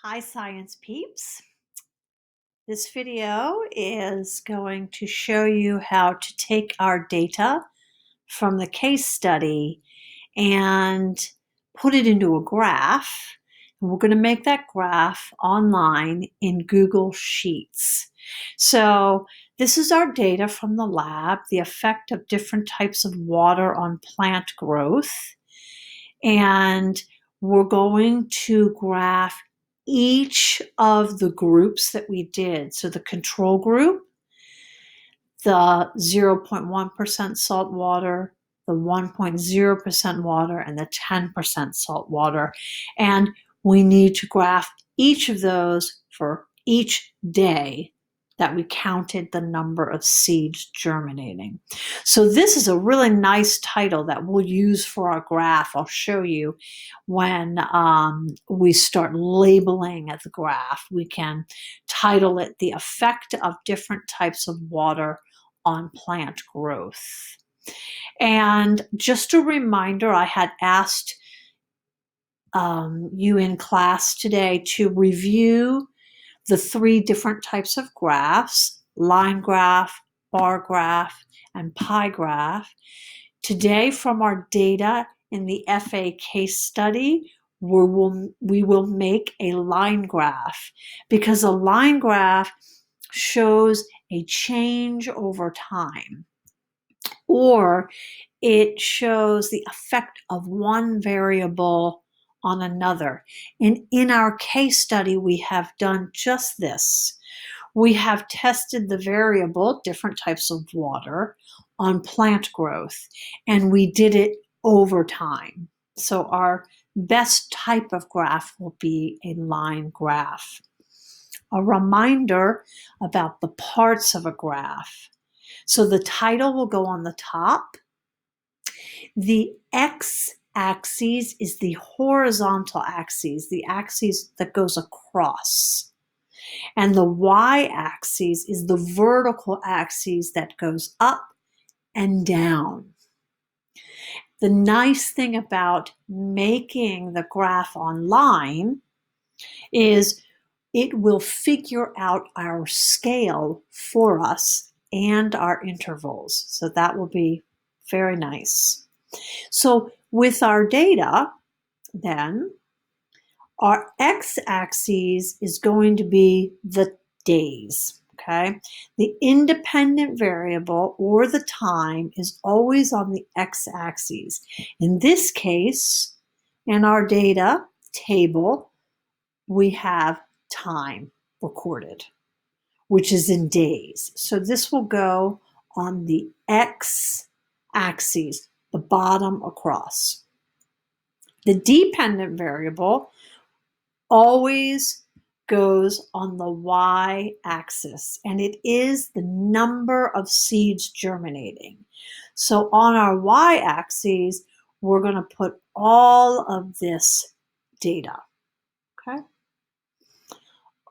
Hi, science peeps. This video is going to show you how to take our data from the case study and put it into a graph. And we're going to make that graph online in Google Sheets. So this is our data from the lab, the effect of different types of water on plant growth. And we're going to graph each of the groups that we did. So the control group, the 0.1% salt water, the 1.0% water, and the 10% salt water. And we need to graph each of those for each day that we counted the number of seeds germinating. So this is a really nice title that we'll use for our graph. I'll show you when we start labeling the graph. We can title it The Effect of Different Types of Water on Plant Growth. And just a reminder, I had asked you in class today to review the 3 different types of graphs: line graph, bar graph, and pie graph. Today, from our data in the FA case study, we will make a line graph, because a line graph shows a change over time, or it shows the effect of one variable on another. And in our case study, we have done just this. We have tested the variable, different types of water, on plant growth, and we did it over time. So our best type of graph will be a line graph. A reminder about the parts of a graph. So the title will go on the top. The x-axis is the horizontal axis, the axis that goes across. And the y-axis is the vertical axis that goes up and down. The nice thing about making the graph online is it will figure out our scale for us and our intervals. So that will be very nice. So with our data, then, our x-axis is going to be the days, okay? The independent variable, or the time, is always on the x-axis. In this case, in our data table, we have time recorded, which is in days. So this will go on the x-axis, the bottom across. The dependent variable always goes on the y-axis, and it is the number of seeds germinating. So on our y-axis, we're going to put all of this data, okay?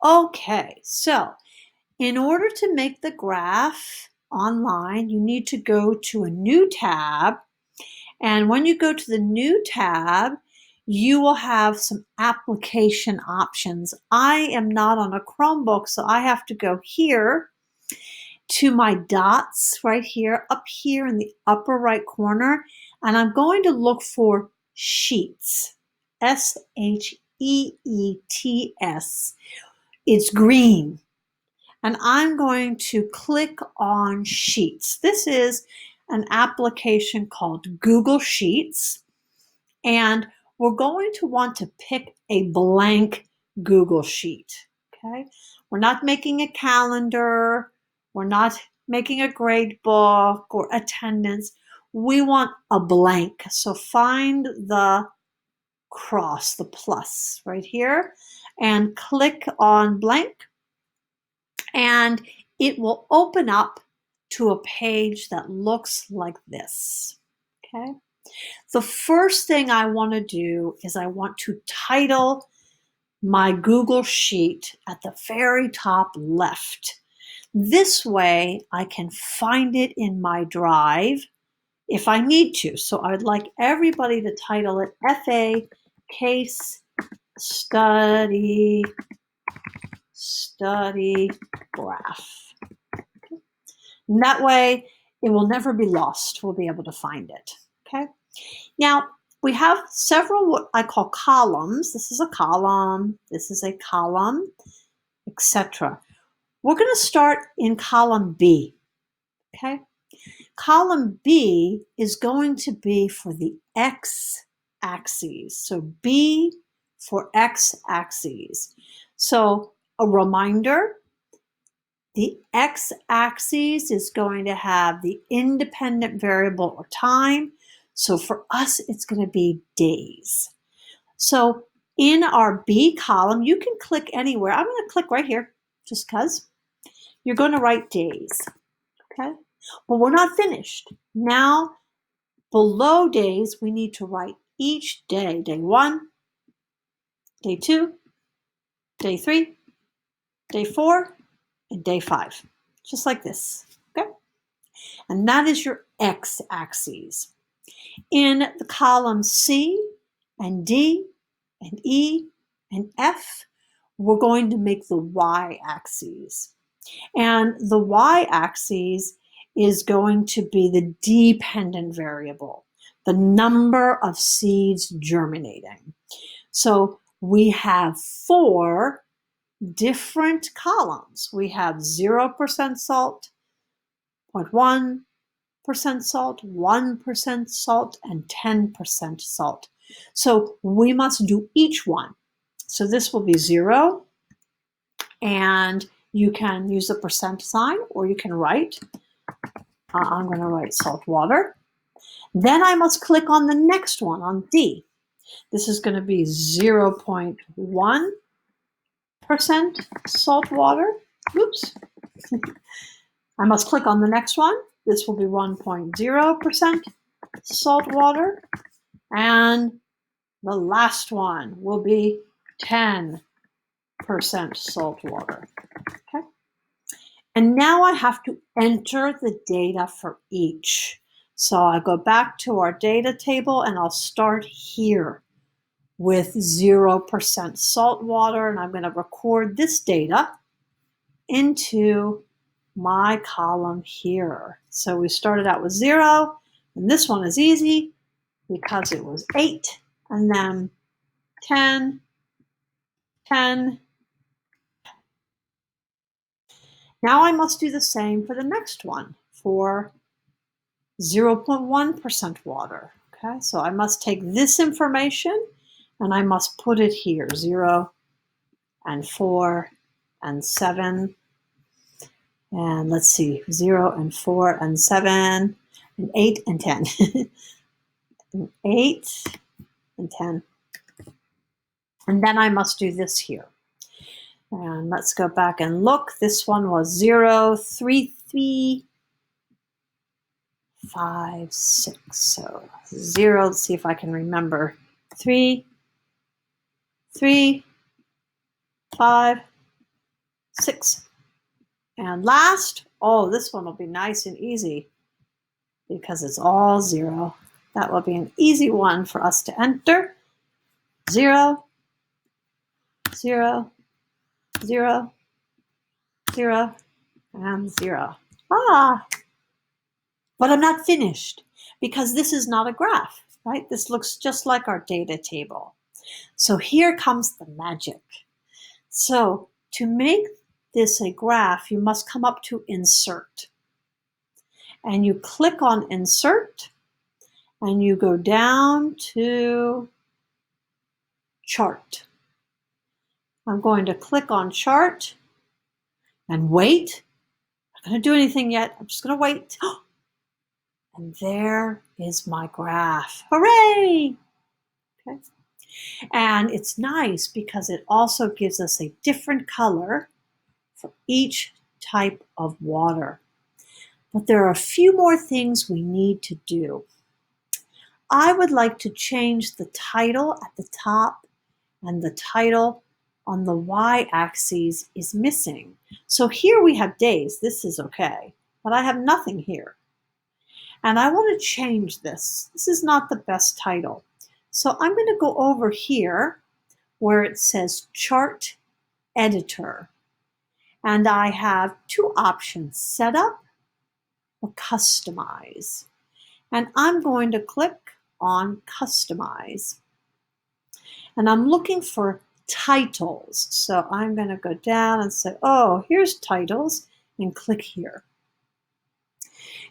Okay, so in order to make the graph online, you need to go to a new tab. And when you go to the new tab, you will have some application options. I am not on a Chromebook, so I have to go here to my dots right here, up here in the upper right corner, and I'm going to look for Sheets, S-H-E-E-T-S. It's green. And I'm going to click on Sheets. This is an application called Google Sheets, and we're going to want to pick a blank Google Sheet, okay? We're not making a calendar, we're not making a grade book or attendance. We want a blank. So find the cross, the plus right here, and click on blank, and it will open up to a page that looks like this, okay? The first thing I want to do is I want to title my Google Sheet at the very top left. This way I can find it in my drive if I need to. So I'd like everybody to title it FA Case study graph. And that way, it will never be lost. We'll be able to find it, okay? Now, we have several what I call columns. This is a column, this is a column, etc. We're going to start in column B, okay? Column B is going to be for the x-axis. So B for x-axis. So a reminder, the x-axis is going to have the independent variable or time. So for us, it's going to be days. So in our B column, you can click anywhere. I'm going to click right here, just because. You're going to write days, okay? But we're not finished. Now, below days, we need to write each day. Day 1, day 2, day 3, day 4, and day 5. Just like this, okay? And that is your x-axis. In the column C and D and E and F, we're going to make the y-axis. And the y-axis is going to be the dependent variable, the number of seeds germinating. So we have 4 different columns. We have 0% salt, 0.1% salt, 1% salt, and 10% salt. So we must do each one. So this will be 0, and you can use the percent sign, or you can write, I'm going to write salt water. Then I must click on the next one, on D. This is going to be 0.1% salt water. Oops. I must click on the next one. This will be 1.0% salt water. And the last one will be 10% salt water. Okay. And now I have to enter the data for each. So I go back to our data table and I'll start here with 0% salt water, and I'm going to record this data into my column here. So we started out with 0, and this one is easy because it was 8, and then 10, 10. Now I must do the same for the next one, for 0.1% water. Okay, so I must take this information and I must put it here, 0 and 4 and 7. And let's see, 0 and 4 and 7 and 8 and 10. And 8 and 10. And then I must do this here. And let's go back and look. This one was 0, 3, 3, 5, 6. So 0, let's see if I can remember. 3, 3, 5, 6. And last, oh, this one will be nice and easy because it's all 0. That will be an easy one for us to enter. 0, 0, 0, 0, and 0. But I'm not finished because this is not a graph, right? This looks just like our data table. So here comes the magic. So to make this a graph, you must come up to Insert. And you click on Insert, and you go down to Chart. I'm going to click on Chart and wait. I'm not going to do anything yet. I'm just going to wait. And there is my graph. Hooray! Okay. And it's nice because it also gives us a different color for each type of water. But there are a few more things we need to do. I would like to change the title at the top, and the title on the y-axis is missing. So here we have days. This is okay, but I have nothing here. And I want to change this. This is not the best title. So I'm going to go over here where it says Chart Editor. And I have two options, Setup or Customize. And I'm going to click on Customize. And I'm looking for titles. So I'm going to go down and say, oh, here's titles, and click here.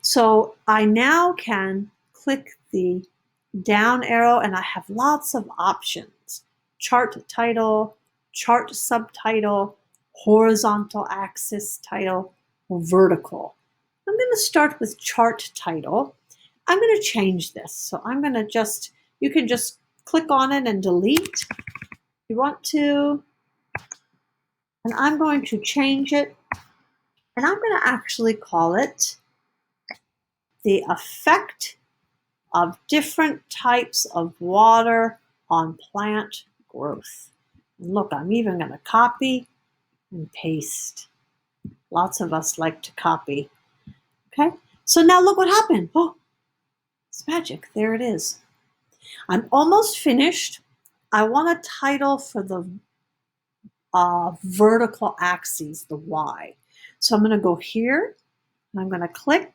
So I now can click the down arrow and I have lots of options. Chart title, chart subtitle, horizontal axis title, or vertical. I'm going to start with chart title. I'm going to change this. So I'm going to you can just click on it and delete if you want to. And I'm going to change it. And I'm going to actually call it the effect of different types of water on plant growth. And look, I'm even going to copy and paste. Lots of us like to copy. Okay, so now look what happened. Oh, it's magic. There it is. I'm almost finished. I want a title for the vertical axes, the Y. So I'm going to go here, and I'm going to click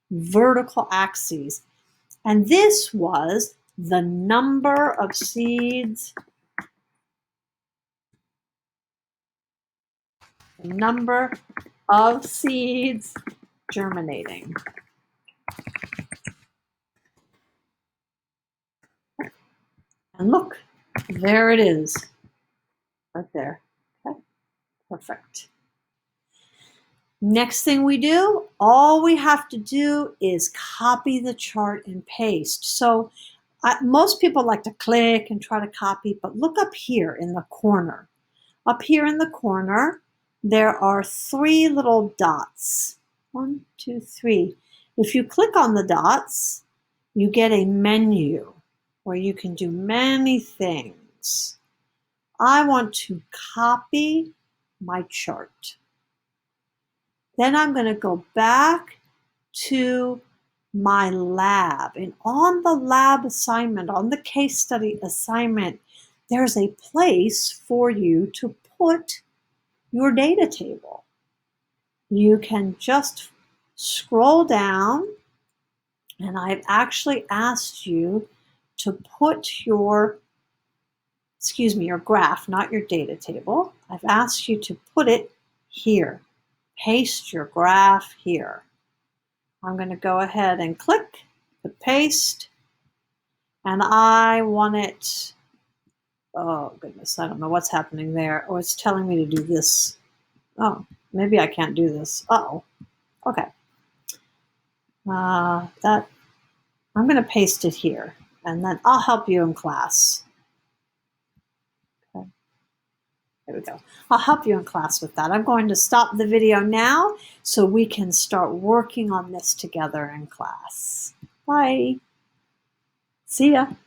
vertical axes. And this was the number of seeds, germinating. And look, there it is, right there. Okay, perfect. Next thing we do, all we have to do is copy the chart and paste. So most people like to click and try to copy, but look up here in the corner. Up here in the corner, there are three little dots. 1, 2, 3. If you click on the dots, you get a menu where you can do many things. I want to copy my chart. Then I'm going to go back to my lab. And on the lab assignment, on the case study assignment, there's a place for you to put your data table. You can just scroll down, and I've actually asked you to put your graph, not your data table. I've asked you to put it here. Paste your graph here. I'm going to go ahead and click the paste, and I want it, oh goodness, I don't know what's happening there. Oh, it's telling me to do this. Oh, maybe I can't do this. Uh-oh. Okay. I'm going to paste it here, and then I'll help you in class. Okay. There we go. I'll help you in class with that. I'm going to stop the video now so we can start working on this together in class. Bye. See ya.